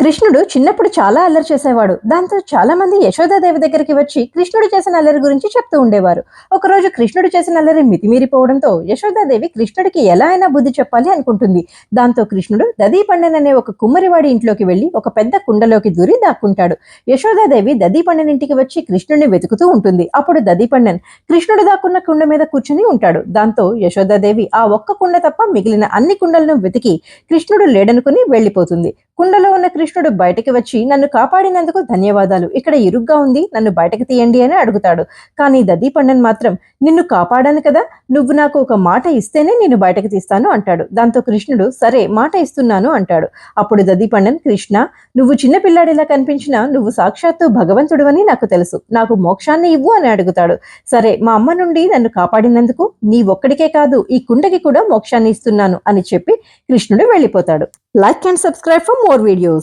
కృష్ణుడు చిన్నప్పుడు చాలా అల్లరి చేసేవాడు. దాంతో చాలా మంది యశోదాదేవి దగ్గరికి వచ్చి కృష్ణుడు చేసిన అల్లరి గురించి చెప్తూ ఉండేవారు. ఒకరోజు కృష్ణుడు చేసిన అల్లరి మితిమీరిపోవడంతో యశోదాదేవి కృష్ణుడికి ఎలా అయినా బుద్ధి చెప్పాలి అనుకుంటుంది. దాంతో కృష్ణుడు దదీపండన్ అనే ఒక కుమ్మరివాడి ఇంట్లోకి వెళ్లి ఒక పెద్ద కుండలోకి దూరి దాక్కుంటాడు. యశోదాదేవి దదీపండన్ ఇంటికి వచ్చి కృష్ణుడిని వెతుకుతూ ఉంటుంది. అప్పుడు దదీపండన్ కృష్ణుడు దాక్కున్న కుండ మీద కూర్చుని ఉంటాడు. దాంతో యశోదాదేవి ఆ ఒక్క కుండ తప్ప మిగిలిన అన్ని కుండలను వెతికి కృష్ణుడు లేడనుకుని వెళ్లిపోతుంది. కుండలో ఉన్న కృష్ణుడు బయటకి వచ్చి నన్ను కాపాడినందుకు ధన్యవాదాలు, ఇక్కడ ఇరుగ్గా ఉంది, నన్ను బయటకు తీయండి అని అడుగుతాడు. కానీ దదీపండన్ మాత్రం నిన్ను కాపాడాను కదా, నువ్వు నాకు ఒక మాట ఇస్తేనే నేను బయటకు తీస్తాను అంటాడు. దాంతో కృష్ణుడు సరే మాట ఇస్తున్నాను అంటాడు. అప్పుడు దదీపండన్ కృష్ణ, నువ్వు చిన్నపిల్లాడిలా కనిపించినా నువ్వు సాక్షాత్తు భగవంతుడు అని నాకు తెలుసు, నాకు మోక్షాన్ని ఇవ్వు అని అడుగుతాడు. సరే, మా అమ్మ నుండి నన్ను కాపాడినందుకు నీ ఒక్కడికే కాదు ఈ కుండకి కూడా మోక్షాన్ని ఇస్తున్నాను అని చెప్పి కృష్ణుడు వెళ్ళిపోతాడు. Like and subscribe for more videos.